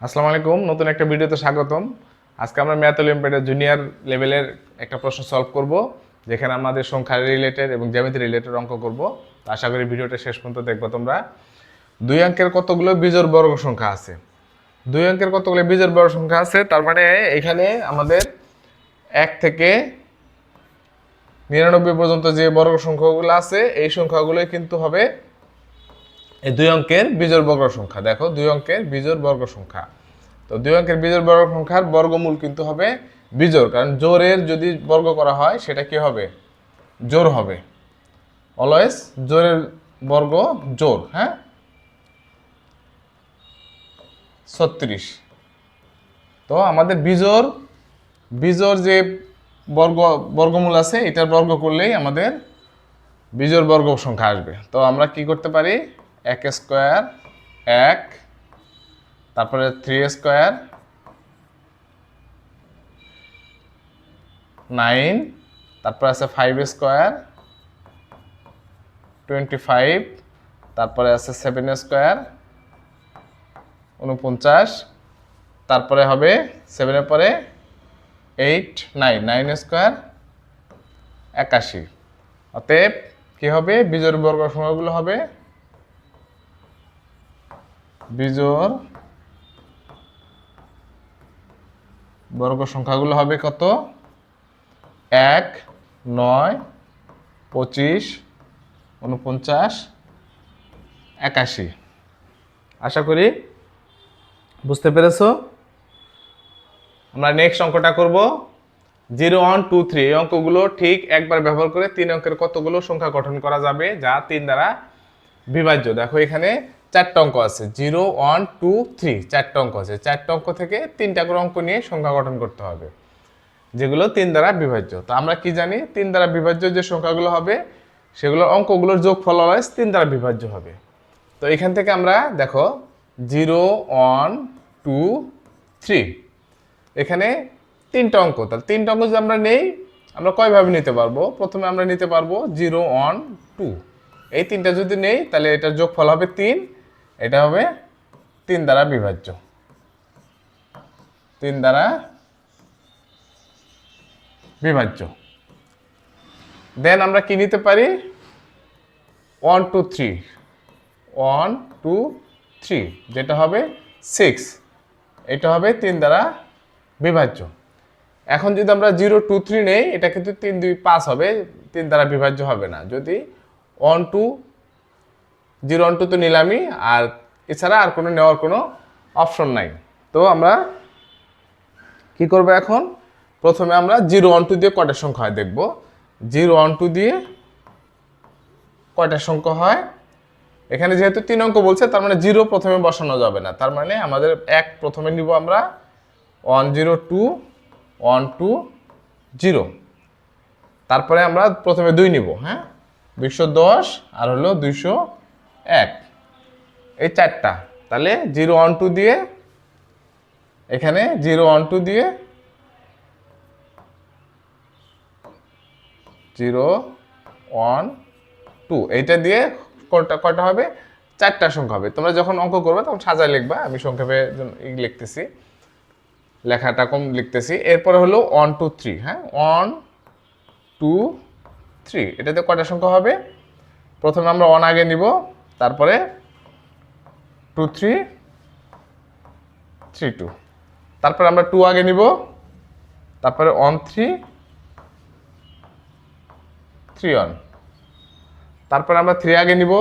আসসালামু আলাইকুম, নতুন একটা ভিডিওতে স্বাগতম। আজকে আমরা ম্যাথ অলিম্পিয়াডের জুনিয়র লেভেলের একটা প্রশ্ন সলভ করব, যেখানে আমাদের সংখ্যা রিলেটেড এবং জ্যামিতি রিলেটেড অঙ্ক করব। আশা করি ভিডিওটা শেষ পর্যন্ত দেখবো তোমরা। 2 অঙ্কের কতগুলো বিজোড় বর্গ সংখ্যা আছে? 2 অঙ্কের কতগুলো বিজোড় বর্গ সংখ্যা আছে, তার মানে এখানে আমাদের 1 থেকে 99 পর্যন্ত যে বর্গ সংখ্যাগুলো আছে, এই সংখ্যাগুলোই কিন্তু হবে এই 2 অঙ্কের বিজোড় বর্গ সংখ্যা। দেখো, 2 অঙ্কের বিজোড় বর্গ সংখ্যা। তো 2 অঙ্কের বিজোড় বর্গ সংখ্যার বর্গমূল কিন্তু হবে বিজোড়, কারণ জোড়ের যদি বর্গ করা হয় সেটা কি হবে? জোড় হবে। অলওয়েজ জোড়ের বর্গ জোড়। হ্যাঁ, 36। তো আমাদের বিজোড় বিজোড় যে বর্গমূল আছে, এটার বর্গ করলেই আমাদের বিজোড় বর্গ সংখ্যা আসবে। তো আমরা কি করতে পারি? 1 স্কোয়ার 1, তারপরে 3 স্কোয়ার 9, তারপর আছে 5 স্কোয়ার 25, তারপরে আছে 7 স্কোয়ার 49, তারপরে হবে 7 এর পরে 8 9 9 স্কোয়ার 81। অতএব কি হবে? বিজোড় বর্গ সংখ্যাগুলো হবে বিজোড় বর্গ সংখ্যাগুলো হবে কত? 1 9 25 49 81। আশা করি বুঝতে পেরেছো। আমরা নেক্সট অঙ্কটা করব 0 1 2 3। এই অঙ্কগুলো ঠিক একবার ব্যবহার করে 3 অঙ্কের কতগুলো সংখ্যা গঠন করা যাবে যা 3 দ্বারা বিভাজ্য। দেখো, এখানে 4টা অঙ্ক আছে, 0 1 2 3, 4টা অঙ্ক আছে। 4টা অঙ্ক থেকে 3টা করে অঙ্ক নিয়ে সংখ্যা গঠন করতে হবে যেগুলো 3 দ্বারা বিভাজ্য। তো আমরা কি জানি? 3 দ্বারা বিভাজ্য যে সংখ্যাগুলো হবে সেগুলোর অঙ্কগুলোর যোগফল অলওয়েজ 3 দ্বারা বিভাজ্য হবে। তো এখান থেকে আমরা দেখো 0 1 2 3, এখানে 3টা অঙ্ক। তাহলে 3টা অঙ্ক যদি আমরা নেই, আমরা কয়ভাবে নিতে পারবো? প্রথমে আমরা নিতে পারবো 0 1 2, এই 3টা যদি নেই তাহলে এটার যোগফল হবে 3, এটা হবে 3 দ্বারা বিভাজ্য। 3 দ্বারা বিভাজ্য। দেন আমরা কি নিতে পারি? 1 2 3, 1 2 3, যেটা হবে 6, এটা হবে 3 দ্বারা বিভাজ্য। এখন যদি আমরা 0 2 3 নেই, এটা কিন্তু 3 2 5 হবে, 3 দ্বারা বিভাজ্য হবে না। যদি 1 2 0 1 2 তো নিলামই, আর এছাড়া আর কোনো নেওয়ার কোনো অপশন নাই। তো আমরা কি করব? এখন প্রথমে আমরা 0 1 2 দিয়ে কয়টা সংখ্যা হয় দেখব। 0 1 2 দিয়ে কয়টা সংখ্যা হয়? এখানে যেহেতু 3 অঙ্ক বলছে, তার মানে 0 প্রথমে বসানো যাবে না। তার মানে আমাদের 1 প্রথমে নিব আমরা, 1 0 2 1 2 0। তারপরে আমরা প্রথমে 2 নিব। হ্যাঁ, 210 আর হলো 201, এই 4টা। তাহলে 0 1 2 দিয়ে, এখানে 0 1 2 দিয়ে 0 1 2, এইটা দিয়ে কয়টা হবে? 4টা সংখ্যা হবে। তোমরা যখন অঙ্ক করবে তখন সাজায় লিখবা, আমি সংক্ষেপে লিখতেছি, লেখাটা কম লিখতেছি। এরপরে হলো 1 2 3। হ্যাঁ, 1 2 3, এটাতে কয়টা সংখ্যা হবে? প্রথমে আমরা 1 আগে নিব, তারপরে 2 3 3 2, তারপরে আমরা 2 আগে নিব, তারপরে 1 3 3 1, তারপরে আমরা 3 আগে নিব,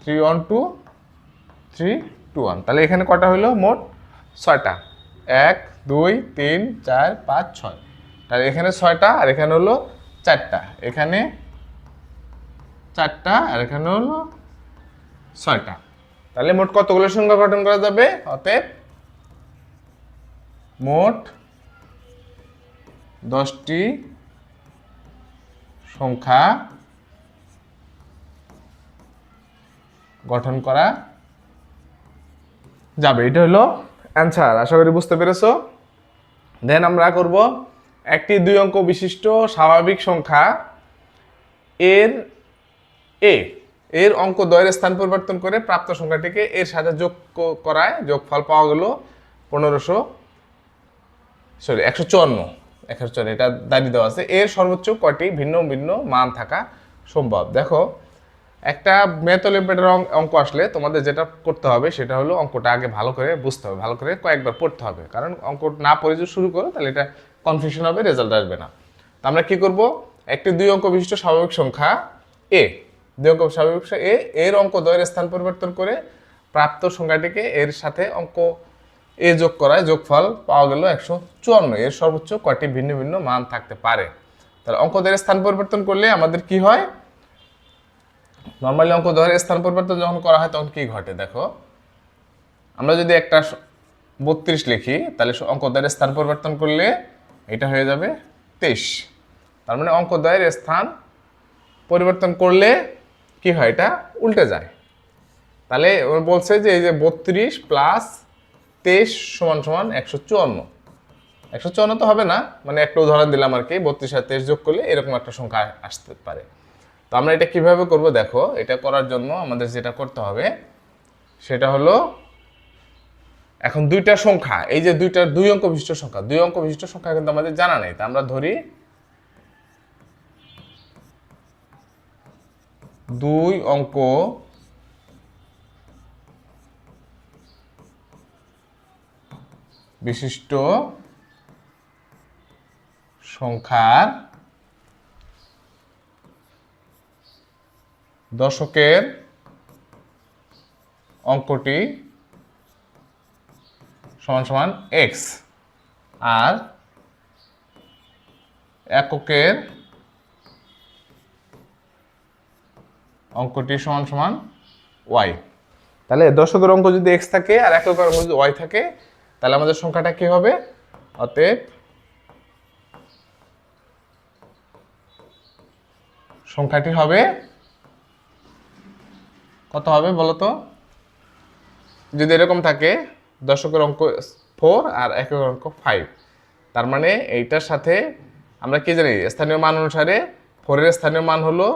3 1 2 3 2 1। তাহলে এখানে কয়টা হলো? মোট 6টা। 1 2 3 4 5 6, তাহলে এখানে 6টা, আর এখানে হলো 4টা। এখানে 4টা আর এখানে হলো 6টা। তাহলে মোট কতগুলো সংখ্যা গঠন করা যাবে? অতএব মোট 10টি সংখ্যা গঠন করা যাবে। এটা হলো অ্যান্সার। আশা করি বুঝতে পেরেছো। দেন আমরা করব একটি 2 অঙ্ক বিশিষ্ট স্বাভাবিক সংখ্যা এর এ এর অঙ্ক দ্বয়ের স্থান পরিবর্তন করে প্রাপ্ত সংখ্যাটিকে এর সাথে যোগ করায় যোগফল পাওয়া গেল 154 এটা দাঁড়িয়ে দেওয়া আছে। এর সর্বোচ্চ কয়টি ভিন্ন ভিন্ন মান থাকা সম্ভব? দেখো, একটা ম্যাথ অলিম্পিয়াডের অঙ্ক আসলে তোমাদের যেটা করতে হবে সেটা হলো অঙ্কটা আগে ভালো করে বুঝতে হবে, ভালো করে কয়েকবার পড়তে হবে, কারণ অঙ্ক না পড়ে যদি শুরু করো তাহলে এটা কনফিউশন হবে, রেজাল্ট আসবে না। তো আমরা কি করব, একটি 2 অঙ্ক বিশিষ্ট স্বাভাবিক সংখ্যা এ, 2 অঙ্ক স্বাভাবিক সংখ্যা এ এর অঙ্ক দ্বয়ের স্থান পরিবর্তন করে প্রাপ্ত সংখ্যাটিকে এর সাথে অঙ্ক এ যোগ করায় যোগফল পাওয়া গেল 154। এর সর্বোচ্চ কয়টি ভিন্ন ভিন্ন মান থাকতে পারে? তাহলে অঙ্ক দ্বয়ের স্থান পরিবর্তন করলে আমাদের কি হয়? নর্মালি অঙ্ক দ্বয়ের স্থান পরিবর্তন যখন করা হয় তখন কি ঘটে দেখো, আমরা যদি একটা 32 লিখি তাহলে অঙ্ক দ্বয়ের স্থান পরিবর্তন করলে এটা হয়ে যাবে 23। তার মানে অঙ্ক দ্বয়ের স্থান পরিবর্তন করলে কি হয়, এটা উল্টে যায়। তাহলে বলছে যে এই যে 32 প্লাস 23 সমান সমান 154। 154 তো হবে না, মানে একটা উদাহরণ দিলাম আর কি, 32 আর 23 যোগ করলে এরকম একটা সংখ্যা আসতে পারে। তো আমরা এটা কিভাবে করব দেখো, এটা করার জন্য আমাদের যেটা করতে হবে সেটা হলো, এখন দুইটা সংখ্যা, এই যে দুইটা 2 অঙ্ক বিশিষ্ট সংখ্যা, 2 অঙ্ক বিশিষ্ট সংখ্যা কিন্তু আমাদের জানা নেই। তা আমরা ধরি 2 অঙ্ক বিশিষ্ট সংখ্যার দশকের অঙ্কটি সমান সমান x আর এককের অঙ্কটি সমান সমান y। তাহলে দশকের অঙ্ক যদি x থাকে আর এককের অঙ্ক যদি y থাকে তাহলে আমাদের সংখ্যাটা কি হবে? অতএব সংখ্যাটি হবে কত হবে বলো তো? যদি এরকম থাকে দশকের অঙ্ক 4 আর এককের অঙ্ক 5, তার মানে এইটার সাথে আমরা কি জানি, স্থানীয় মান অনুসারে 4 এর স্থানীয় মান হলো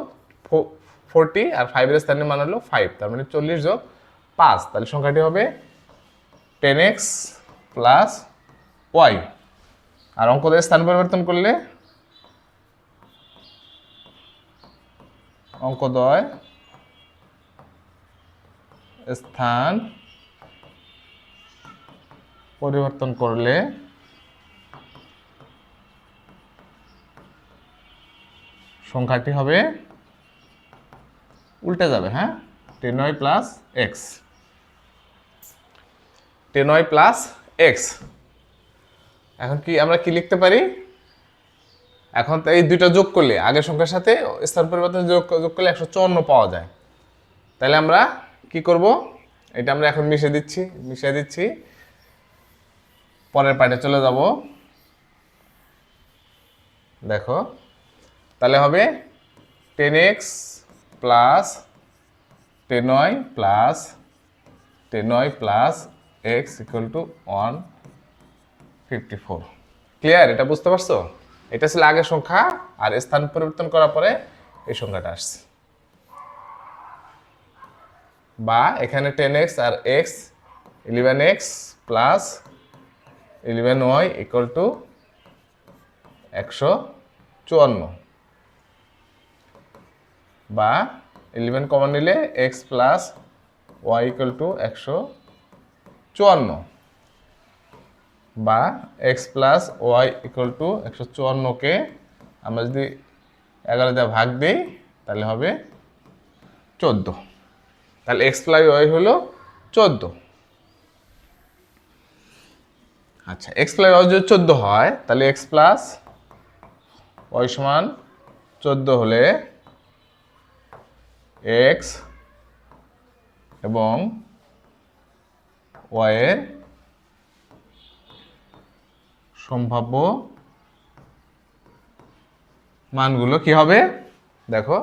40 আর 5 এর স্থানীয় মান হলো 5, তার মানে 40 যোগ 5, তাহলে সংখ্যাটি হবে 10x প্লাস y। আর অঙ্কদের স্থান পরিবর্তন করলে অঙ্কদ্বয় স্থান পরিবর্তন করলে সংখ্যাটি হবে উল্টে যাবে, হ্যাঁ, 10y plus x, 10y plus x। এখন কি আমরা কি লিখতে পারি? এখন তো এই দুইটা যোগ করলে আগের সংখ্যার সাথে স্থান পরিবর্তন যোগ করলে 154 পাওয়া যায়। তাহলে আমরা কি করব, এটা আমরা এখন মিশিয়ে দিচ্ছি, পরের পার্টে চলে যাব। দেখো, তাহলে হবে 10x plus 10y plus 10y plus x equal to 154। Clear? এটা বুঝতে পারছো? এটা ছিল আগের সংখ্যা আর স্থান পরিবর্তন করার পরে এই সংখ্যাটা আসছে। বা এখানে 10x আর x 11x plus 11y equal to 154, বা 11 কমন নিলে x plus y equal to 154, বা x plus Y equal to 154কে আমরা যদি 11 দিয়ে ভাগ দিই তাহলে হবে 14। তাহলে x প্লাস ওয়াই হলো 14। আচ্ছা, x প্লাস ওয়াই যদি 14 হয় তাহলে x প্লাস ওয়াই সমান 14 হলে x এবং y এর সম্ভাব্য মানগুলো কি হবে? দেখো,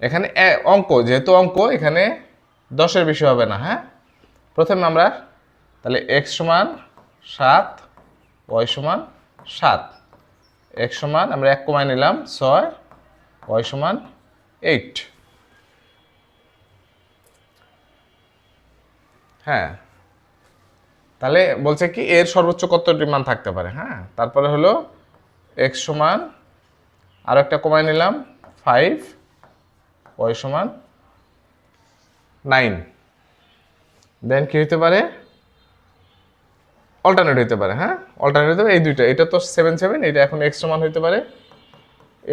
এখানে অঙ্ক, যেহেতু অঙ্ক এখানে 10-এর বেশি হবে না, হ্যাঁ। প্রথমে আমরা তাহলে x সমান 7, y সমান 7, x সমান আমরা 1 কমায় নিলাম 6, y সমান 8। হ্যাঁ, তাহলে বলছে কি এর সর্বোচ্চ কতটি মান থাকতে পারে। হ্যাঁ, তারপরে হলো এক্স সমান আর একটা কমাই নিলাম 5, ওয়াই সমান 9। দেন কি হতে পারে, অল্টারনেট হতে পারে। হ্যাঁ, অল্টারনেট হতে পারে এই দুইটা, এটা তো 7 7, এটা এখন এক্স সমান হতে পারে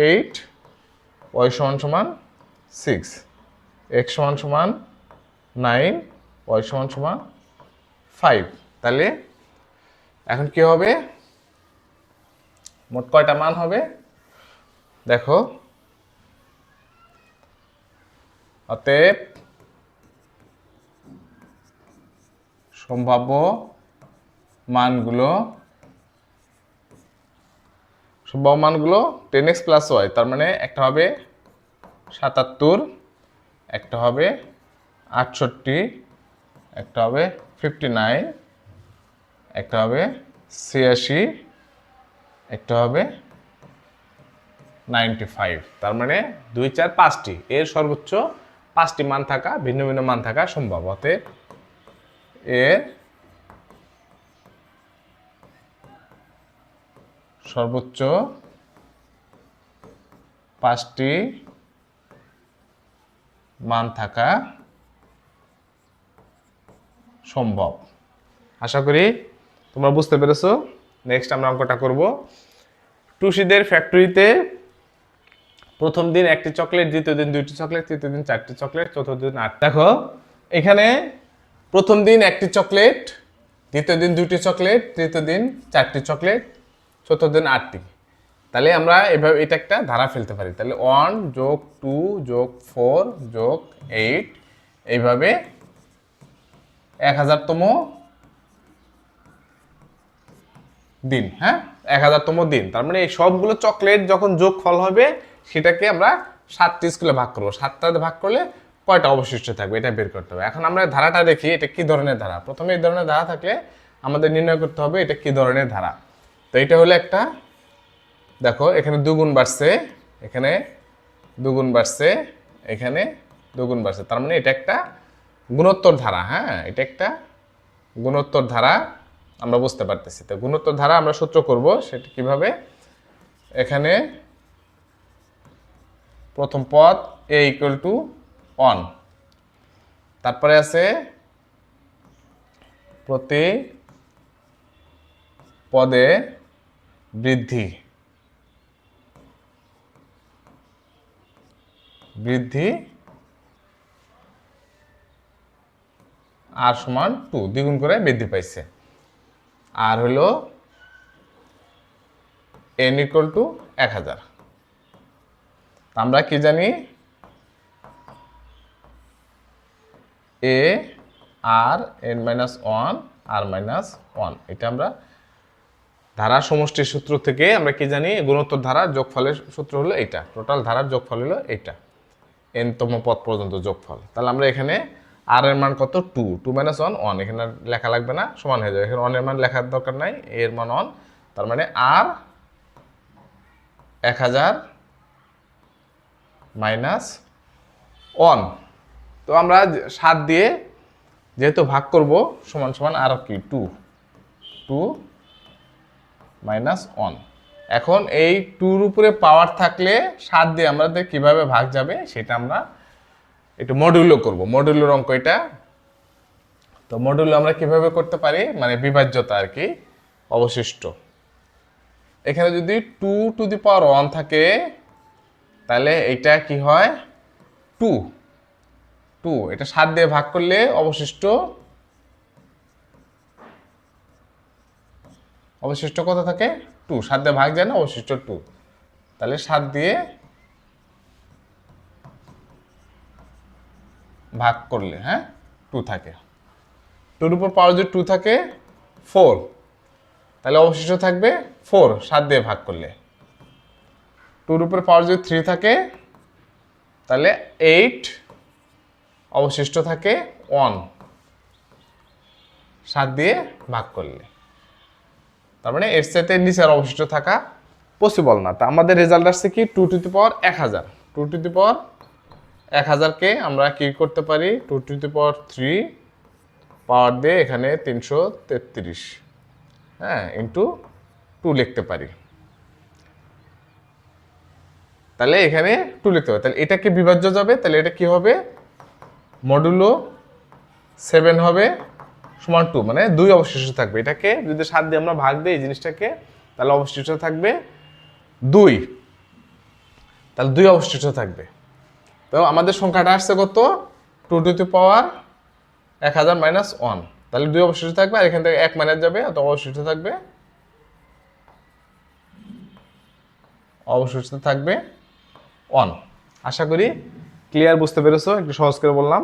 8, ওয়াই সমান সমান 6, এক্স সমান সমান 9, ওয়াই সমান সমান 5। তাহলে এখন কি হবে, মোট কয়টা মান হবে দেখো, অতএব সম্ভাব্য মানগুলো 10x প্লাস ওয়াই, তার মানে একটা হবে 77, একটা হবে 68, একটা হবে 59, একটা হবে 86, একটা হবে 95। তার মানে 2 4 5টি, এর সর্বোচ্চ 5টি মান থাকা, ভিন্ন ভিন্ন মান থাকা সম্ভব। অতএব এর সর্বোচ্চ 5টি মান থাকা সম্ভব। আশা করি তোমরা বুঝতে পেরেছো। নেক্সট আমরা অঙ্কটা করব। টুসিদের ফ্যাক্টরিতে প্রথম দিন 1টি চকলেট, দ্বিতীয় দিন 2টি চকলেট, তৃতীয় দিন 4টি চকলেট, চতুর্থ দিন 8। দেখো এখানে প্রথম দিন 1টি চকলেট, দ্বিতীয় দিন 2টি চকলেট, তৃতীয় দিন 4টি চকলেট, চতুর্থ দিন 8টি। তাহলে আমরা এভাবে এটা একটা ধারা ফেলতে পারি। তাহলে 1 যোগ 2 যোগ 4 যোগ 8, এইভাবে 1000তম দিন। হ্যাঁ, 1000তম দিন, তার মানে এই সবগুলো চকলেট যখন যোগফল হবে সেটাকে আমরা 7টি স্কুলে ভাগ করবো। 7টাতে ভাগ করলে কয়টা অবশিষ্ট থাকবে এটা বের করতে হবে। এখন আমরা ধারাটা দেখি এটা কি ধরনের ধারা। প্রথমে এই ধরনের ধারা থাকলে আমাদের নির্ণয় করতে হবে এটা কি ধরনের ধারা। তো এটা হলো একটা, দেখো এখানে দুগুণ বাড়ছে, এখানে দুগুণ বাড়ছে, এখানে দুগুণ বাড়ছে, তার মানে এটা একটা গুণোত্তর ধারা। হ্যাঁ, এটা একটা গুণোত্তর ধারা আমরা বুঝতে পারতেছি। তো গুণোত্তর ধারা আমরা সূত্র করব, সেটা কিভাবে, এখানে প্রথম পদ a = 1, তারপরে আছে প্রতি পদে বৃদ্ধি, বৃদ্ধি r সমান 2, দ্বিগুণ করে বৃদ্ধি পাইছে। আর হলো n = 1000। আমরা কি জানি, a r n - 1 r - 1, এটা আমরা ধারা সমষ্টির সূত্র থেকে আমরা কি জানি, গুণোত্তর ধারার যোগফলের সূত্র হলো এটা, টোটাল ধারার যোগফল হলো এটা, n তম পদ পর্যন্ত যোগফল। তাহলে আমরা এখানে r এর মান কত, 2, 2 - 1 1, এখানে লেখা লাগবে না, সমান হয়ে যাবে। এখানে 1 এর মান লেখার দরকার নাই, a এর মান 1, তার মানে r 1000 - 1। তো আমরা 7 দিয়ে যেহেতু ভাগ করব, সমান সমান আর কি 2, 2 - 1। এখন এই 2-র উপরে পাওয়ার থাকলে 7 দিয়ে আমাদের কিভাবে ভাগ যাবে সেটা আমরা একটু মডুলো করব, মডুলোর অঙ্ক এটা। তো মডুলো আমরা কিভাবে করতে পারি, মানে বিভাজ্যতা আর কি, অবশিষ্ট। এখানে যদি 2⁴ থাকে তাহলে এটা কি হয়, 2, এটা 7 দিয়ে ভাগ করলে অবশিষ্ট কত থাকে, 2, 7 দিয়ে ভাগ যায় না, অবশিষ্ট 2। তাহলে 7 দিয়ে ভাগ করলে, হ্যাঁ, 2 থাকে। 2-র উপর পাওয়ার যদি 2 থাকে 4, তাহলে অবশিষ্ট থাকবে 4, 7 দিয়ে ভাগ করলে। 2-র উপর পাওয়ার যদি 3 থাকে তাহলে 8, অবশিষ্ট থাকে 1, 7 দিয়ে ভাগ করলে। তার মানে এর সাথে নিচের অবশিষ্ট থাকা পসিবল না। তা আমাদের রেজাল্ট আসছে কি, 2⁻1000। 2⁻1000কে আমরা কি করতে পারি, 2⁻3 পাওয়ার দিয়ে এখানে 333, হ্যাঁ, ইন্টু 2 লিখতে পারি। তাহলে এখানে 2 লিখতে পারি। তাহলে এটা কি বিভাজ্য যাবে? তাহলে এটা কি হবে? মডুলো 7 হবে সমান 2, মানে 2 অবশিষ্ট থাকবে। এটাকে যদি 7 দিয়ে আমরা ভাগ দিই এই জিনিসটাকে, তাহলে অবশিষ্ট থাকবে 2। তাহলে 2 অবশিষ্ট থাকবে। তো আমাদের সংখ্যাটা আসছে কত? 2 টু দি পাওয়ার 1000 মাইনাস 1। তাহলে 2 অবশিষ্ট থাকবে, আর এখান থেকে 1 মাইনাস যাবে, অত অবশিষ্ট থাকবে 1। আশা করি ক্লিয়ার, বুঝতে পেরেছো? একটু সহজ করে বললাম।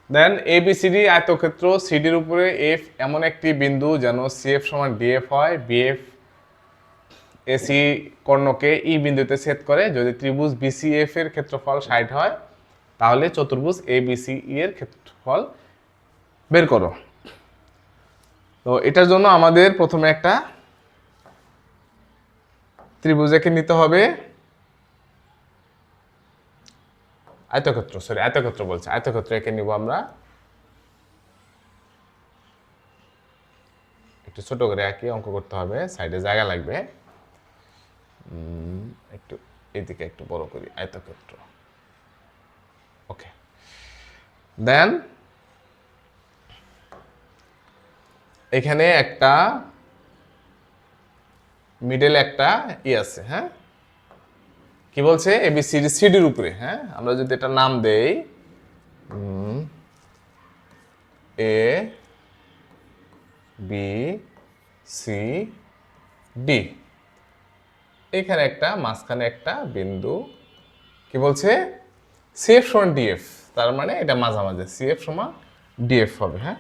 দেন এবিসিডি আয়তক্ষেত্র, সিডির উপরে এফ এমন একটি বিন্দু যেন সিএফ সমান ডিএফ হয়। বিএফ এসি কর্ণকে ই বিন্দুতে ছেদ করে। যদি ত্রিভুজ বিসিএফ এর ক্ষেত্রফল 60 হয়, তাহলে চতুর্ভুজ এবিসি এর ক্ষেত্রফল বের করো। তো এটার জন্য আমাদের প্রথমে একটা ত্রিভুজ এঁকে নিতে হবে। আয়তক্ষেত্র এঁকে নিব আমরা। একটু ছোট করে আঁকি, অঙ্ক করতে হবে, সাইডে জায়গা লাগবে। একটু এদিকে একটু বড় করি, আয়তক্ষেত্র। ওকে, দেন এখানে একটা মিডল একটা আছে, হ্যাঁ, কি বলছে? এবিসিডি সিডির উপরে, হ্যাঁ, আমরা যদি এটা নাম দেই এ বি সি ডি, এখানে একটা মাঝখানে একটা বিন্দু, কি বলছে? সিএফ সমান ডিএফ, তার মানে এটা মাঝামাঝি, সিএফ সমান ডিএফ হবে, হ্যাঁ,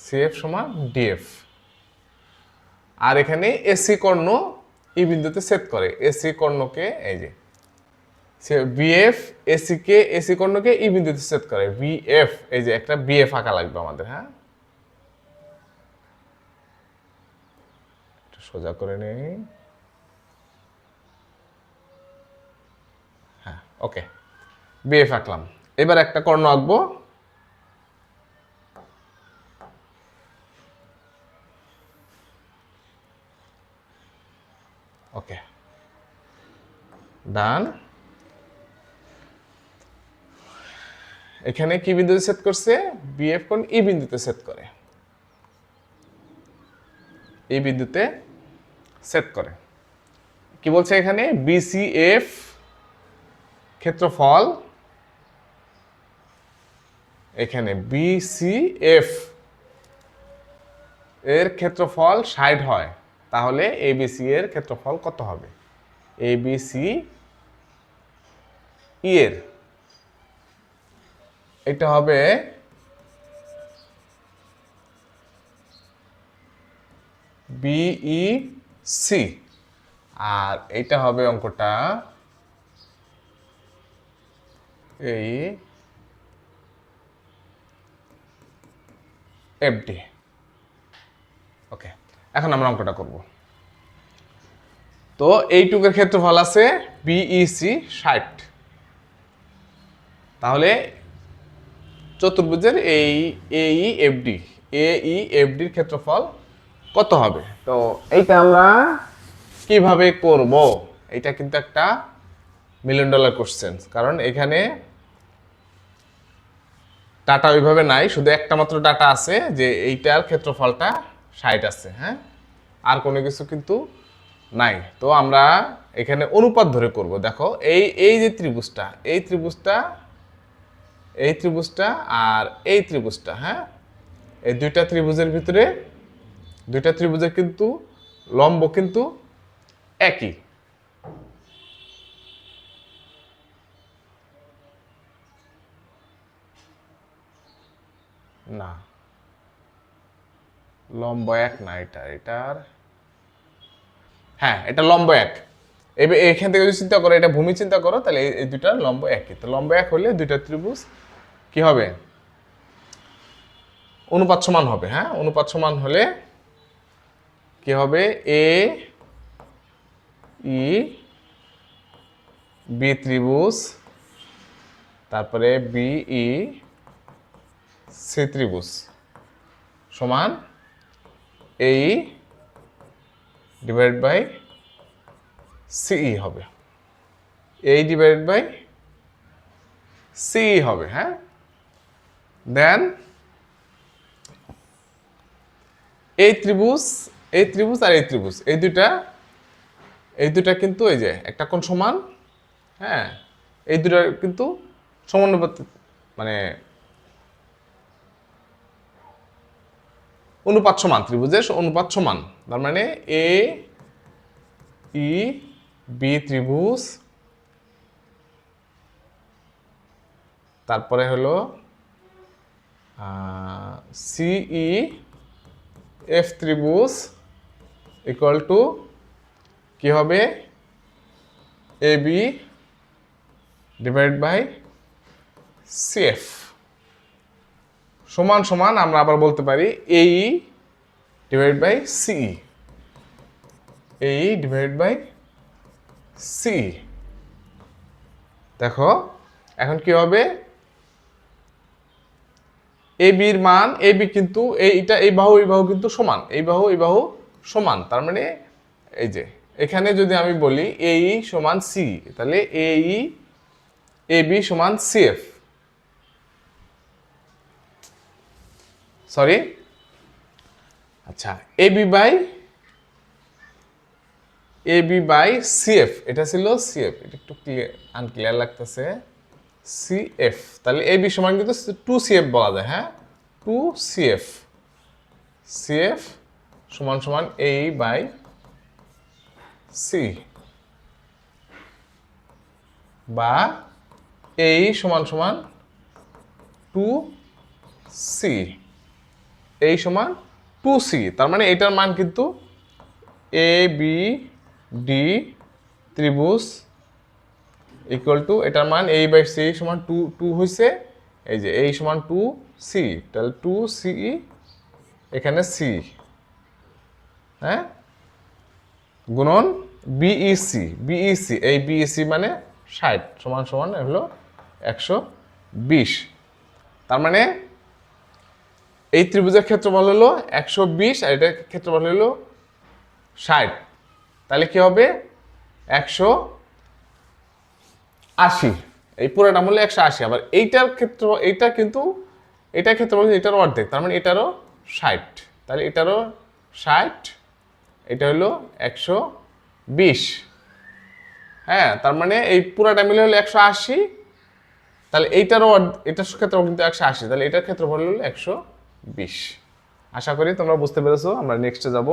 সিএফ সমান ডিএফ। আর এখানে এসি কর্ণ এই বিন্দুতে ছেদ করে। এসি কর্ণকে এই যে বিএফ এসি কে, এসি কর্ণকে এই বিন্দুতে ছেদ করে। বিএফ, এই যে একটা বিএফ আঁকা লাগবে আমাদের, হ্যাঁ, একটু সোজা করে নেই, হ্যাঁ, ওকে, বিএফ আঁকলাম। এবার একটা কর্ণ আঁকবো। ওকে, ডান। এখানে কি বিন্দুতে ছেদ করছে? বিএফ কোণ ই বিন্দুতে ছেদ করে, এই বিন্দুতে ছেদ করে। কি বলছে এখানে? বিসিএফ ক্ষেত্রফল, এখানে বিসিএফ এর ক্ষেত্রফল 60 হয়, তাহলে এবিসি এর ক্ষেত্রফল কত হবে? এবিসি এর এটা হবে বিইসি, আর এইটা হবে অঙ্কটা এই এফডি। ওকে, এখন আমরা অঙ্কটা করব। তো এইটুকের ক্ষেত্রফল আছে বিইসি 60, তাহলে চতুর্ভুজের এই এইএফডির ক্ষেত্রফল কত হবে? তো এইটা আমরা কিভাবে করব? এটা কিন্তু একটা $1,000,000 কোশ্চেন, কারণ এখানে ডাটা ওইভাবে নাই, শুধু একটা মাত্র ডাটা আছে যে এইটার ক্ষেত্রফলটা 60 আছে, হ্যাঁ, আর কোনো কিছু কিন্তু নাই। তো আমরা এখানে অনুপাত ধরে করব। দেখো এই এই যে ত্রিভুজটা, এই ত্রিভুজটা, এই ত্রিভুজটা আর এই ত্রিভুজটা, হ্যাঁ, এই দুইটা ত্রিভুজের ভিতরে, দুইটা ত্রিভুজের কিন্তু লম্ব কিন্তু একই। না, লম্ব এক না, এটার হ্যাঁ, এটা লম্ব এক। এখান থেকে যদি চিন্তা করো, এটা ভূমি চিন্তা করো, তাহলে এই দুইটার লম্ব একই। তো লম্ব এক হলে দুইটা ত্রিভুজ কি হবে? অনুপাত সমান হবে, হ্যাঁ, অনুপাত সমান হলে কি হবে? এ ই বি ত্রিভুজ, তারপরে বিই সি ত্রিভুজ সমান এই ডিভাইড বাই সিই হবে, এই ডিভাইড বাই সিই হবে। হ্যাঁ, দেন এই ত্রিভুজ আর এই ত্রিভুজ এই দুটা কিন্তু এই যে একটা কোণ সমান, হ্যাঁ, এই দুটা কিন্তু সমানুপাতিক, মানে অনুপাত সমান, ত্রিভুজের অনুপাত সমান। তার মানে এ ই বি ত্রিভুজ, তারপরে হলো সিই এফ ত্রিভুজ ইকুয়াল টু কি হবে, A B divide by CF সমান সমান আমরা আবার বলতে পারি এই ডিভাইড বাই সিই, এই ডিভাইড বাই সি। দেখো এখন কি হবে, এ বির মান, এ বি কিন্তু এইটা এই বাহু কিন্তু সমান, এই বাহু সমান। তার মানে এই যে এখানে যদি আমি বলি এই সমান সি, তাহলে এ বি সমান সিএফ, সরি, আচ্ছা, এ বি বাই সিএফ, এটা ছিল সিএফ, এটা একটু আনক্লিয়ার লাগতেছে, সিএফ, তাহলে এ বি সমান কিন্তু 2CF বলা যায়। হ্যাঁ, 2CF, সিএফ সমান সমান এ বাই সি, বা এই সমান সমান 2C, এই সমান 2C। তার মানে এটার মান কিন্তু এ বি ডি ত্রিভুজ ইকুয়াল টু, এটার মান এই বাই সি সমান 2 হয়েছে, এই যে এই সমান 2C, তাহলে 2CE এখানে C, হ্যাঁ, গুণন বিইসি, এই বিইসি মানে 60 সমান সমান হলো 120। তার মানে এই ত্রিভুজের ক্ষেত্রফল হলো 120 আর এটার ক্ষেত্রফল হলো 60, তাহলে কি হবে 180, এই পুরোটা মূল্য 180। আবার এইটার ক্ষেত্র, এইটা কিন্তু এটার ক্ষেত্রফল এটার অর্ধেক, তার মানে এটারও 60, তাহলে এটারও 60, এটা হলো 120। হ্যাঁ, তার মানে এই পুরাটা মিলে হলো 180, তাহলে এইটারও এটার ক্ষেত্রফল কিন্তু 180, তাহলে এটার ক্ষেত্রফল হলো 120। আশা করি তোমরা বুঝতে পেরেছো। আমরা নেক্সটে যাব।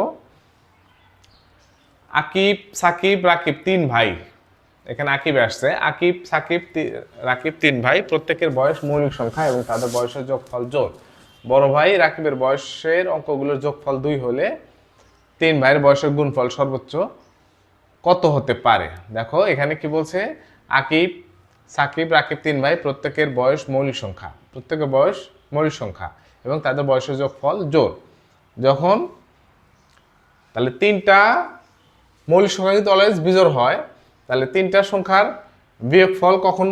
আকিব, সাকিব, রাকিব 3 ভাই, এখানে আকিব আসছে, আকিব, সাকিব, রাকিব 3 ভাই, প্রত্যেকের বয়স মৌলিক সংখ্যা এবং তাদের বয়সের যোগফল জোড়। বড় ভাই রাকিবের বয়সের অঙ্কগুলোর যোগফল 2 হলে 3 ভাইয়ের বয়সের গুণফল সর্বোচ্চ কত হতে পারে? দেখো এখানে কি বলছে, আকিব, সাকিব, রাকিব 3 ভাই, প্রত্যেকের বয়স মৌলিক সংখ্যা, প্রত্যেকের বয়স মৌলিক সংখ্যা এবং তাদের বয়সের যোগফল জোড়। যখন তাহলে 3টা মৌলিক সংখ্যা কিন্তু অলওয়েজ বিজোড় হয়, তাহলে 3টা সংখ্যার বিয়োগফল কখন,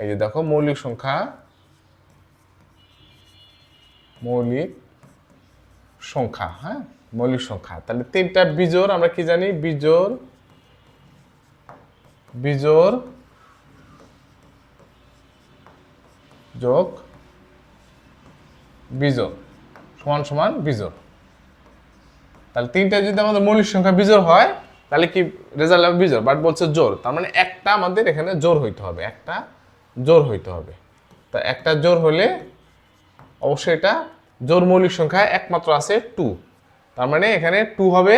এই যে দেখো মৌলিক সংখ্যা, হ্যাঁ, মৌলিক সংখ্যা, তাহলে 3টা বিজোড়, আমরা কি জানি, বিজোড় যোগ বিজোড় সমান সমান বিজোড়। তাহলে 3টা যদি আমাদের মৌলিক সংখ্যা বিজোড় হয় তাহলে কি রেজাল্ট হবে বিজোড়, বাট বলছে জোড়, তার মানে একটা আমাদের এখানে জোড় হইতে হবে, একটা জোড় হইতে হবে। তা একটা জোড় হলে অবশ্যই এটা জোড় মৌলিক সংখ্যা একমাত্র আছে 2, তার মানে এখানে 2 হবে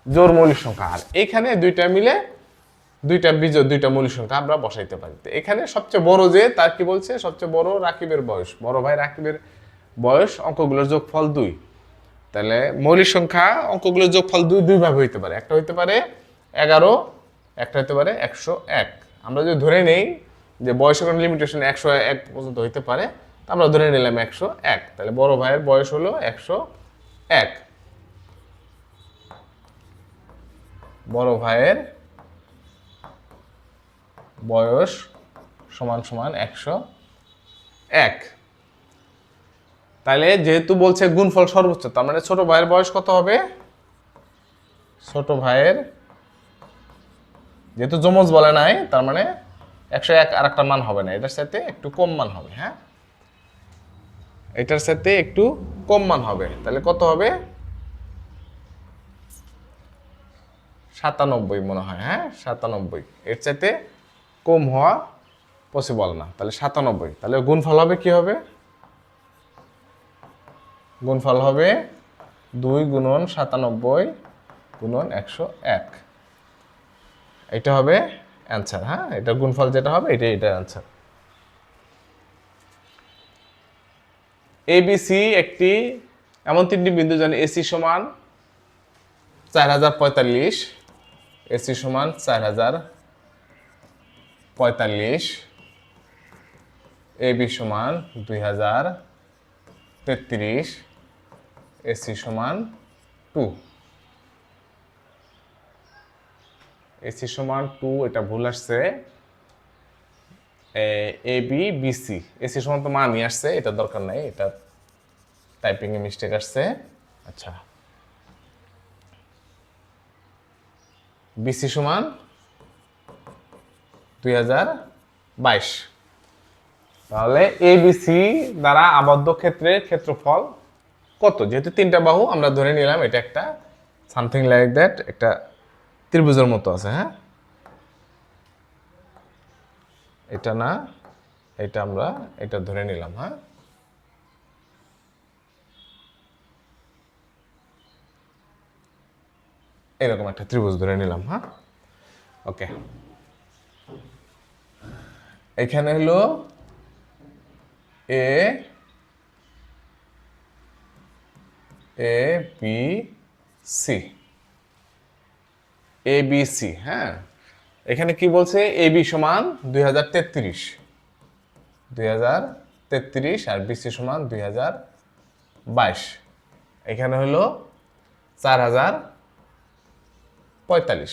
জোড় মৌলিক সংখ্যা, আর এখানে দুইটা মিলে দুইটা বিজোড়, দুইটা মৌলিক সংখ্যা আমরা বসাইতে পারি। তো এখানে সবচেয়ে বড় যে, তার কি বলছে, সবচেয়ে বড় রাকিবের বয়স, বড় ভাই রাকিবের বয়স অঙ্কগুলোর যোগফল 2, তাহলে মৌলিক সংখ্যা অঙ্কগুলোর যোগফল 2 ভাবে হইতে পারে, একটা হইতে পারে 11, একটা হইতে পারে 101। আমরা যদি ধরে নেই যে বয়সের কোনো লিমিটেশন 101 পর্যন্ত হইতে পারে, আমরা ধরে নিলাম 101, তাহলে বড় ভাইয়ের বয়স হলো 101, বড় ভাইয়ের বয়স সমান সমান 101। তাহলে যেহেতু বলছে গুণফল সর্বোচ্চ, তার মানে ছোট ভাইয়ের বয়স কত হবে? ছোট ভাইয়ের, যেহেতু যমজ বলে নাই, তার মানে 101 আর একটা মান হবে না, এটার সাথে একটু কম মান হবে। হ্যাঁ, এটার সাথে একটু কম মান হবে। তাহলে কত হবে? 97 মনে হয়। হ্যাঁ, 97, এর চাইতে কম হওয়া পসিবল না। তাহলে 97। তাহলে গুণফল হবে কি হবে? গুণফল হবে 2 গুণন 97 গুণন 101। এটা হবে অ্যান্সার। হ্যাঁ, এটা গুণফল যেটা হবে এটার অ্যান্সার। এবিসি একটি এমন তিনটি বিন্দু জানি এসি সমান 4045, এসি সমান 4045, এবি সমান 2033, এসি সমান 2। এসি সমান 2, এটা ভুল আসছে। এবি বিসি, এসি সমান তো মানই আসছে, এটা দরকার নাই, এটা টাইপিং এ মিস্টেক আসছে। আচ্ছা, বিসি সমান 2022। তাহলে এবিসি দ্বারা আবদ্ধ ক্ষেত্রের ক্ষেত্রফল কত? যেহেতু তিনটা বাহু আমরা ধরে নিলাম এটা একটা সামথিং লাইক দ্যাট একটা ত্রিভুজের মতো আছে। হ্যাঁ, এটা না, এটা আমরা এটা ধরে নিলাম। হ্যাঁ, এরকম একটা ত্রিভুজ ধরে নিলাম। হ্যাঁ, ওকে। এখানে হলো A B C, A B C. হ্যাঁ, এখানে কি বলছে? এ বি সমান 2033 আর বিসি সমান 2022। এখানে হলো 4045।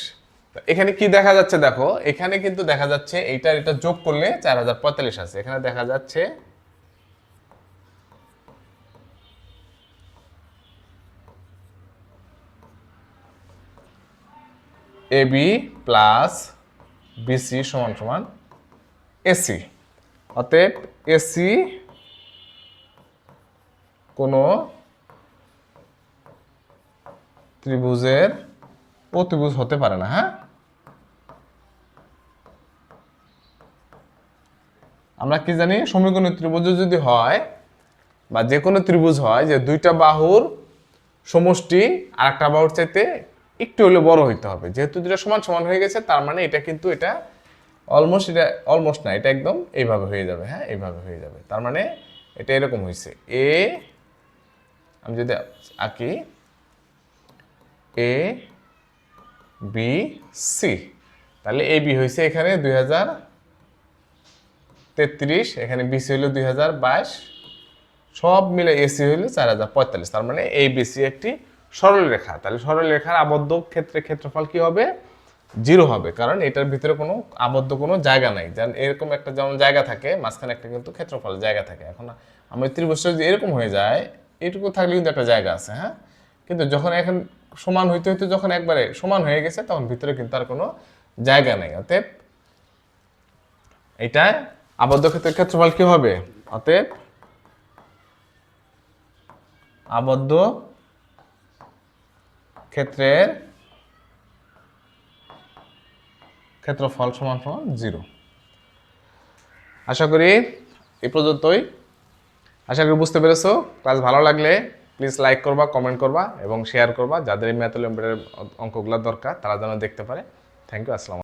এখানে কি দেখা যাচ্ছে দেখো, এখানে কিন্তু দেখা যাচ্ছে এটা যোগ করলে 4045 আছে। এখানে দেখা যাচ্ছে এবি প্লাস বিসি সমান সমান এসি। অতএব এসি কোনো ত্রিভুজের প্রতিভুজ হতে পারে না। হ্যাঁ, আমরা কি জানি? সমীকোণী ত্রিভুজ যদি হয় বা যে কোনো ত্রিভুজ হয়, যে দুইটা বাহুর সমষ্টি আর একটা বাহুর চাইতে একটু হলে বড় হইতে হবে। যেহেতু দুটো সমান সমান হয়ে গেছে, তার মানে এটা কিন্তু এটা অলমোস্ট না, এটা একদম এইভাবে হয়ে যাবে। হ্যাঁ, এইভাবে হয়ে যাবে। তার মানে এটা এরকম হয়েছে। আমি যদি আঁকি এ বি সি, তাহলে এ বি হয়েছে এখানে 2033, এখানে বিসি হইল 2022, সব মিলে এসি হইল 4045। তার মানে এই বিসি একটি সরল রেখা। তাহলে সরল রেখার আবদ্ধ ক্ষেত্রফল কি হবে? 0 হবে, কারণ এটার ভিতরে কোনো আবদ্ধ কোনো জায়গা নাই। যেমন এরকম একটা যেমন জায়গা থাকে, মাঝখানে একটা কিন্তু ক্ষেত্রফল জায়গা থাকে। এখন আমার ত্রিভুজটা যদি এরকম হয়ে যায়, এইটুকু থাকলে কিন্তু একটা জায়গা আছে। হ্যাঁ, কিন্তু যখন এখন সমান হইতে হইতে যখন একবারে সমান হয়ে গেছে, তখন ভিতরে কিন্তু আর কোনো জায়গা নেই। অতএব এটা আবদ্ধ ক্ষেত্রের ক্ষেত্রফল কি হবে? অতএব আবদ্ধ ক্ষেত্রের ক্ষেত্রফল সমান সমান 0। আশা করি এই পর্যন্তই। আশা করি বুঝতে পেরেছো। ক্লাস ভালো লাগলে প্লিজ লাইক করবা, কমেন্ট করবা এবং শেয়ার করবা। যাদের এই ম্যাথ অলিম্পিয়াডের অঙ্কগুলো দরকার তারা যেন দেখতে পারে। Thank you. আসসালাম।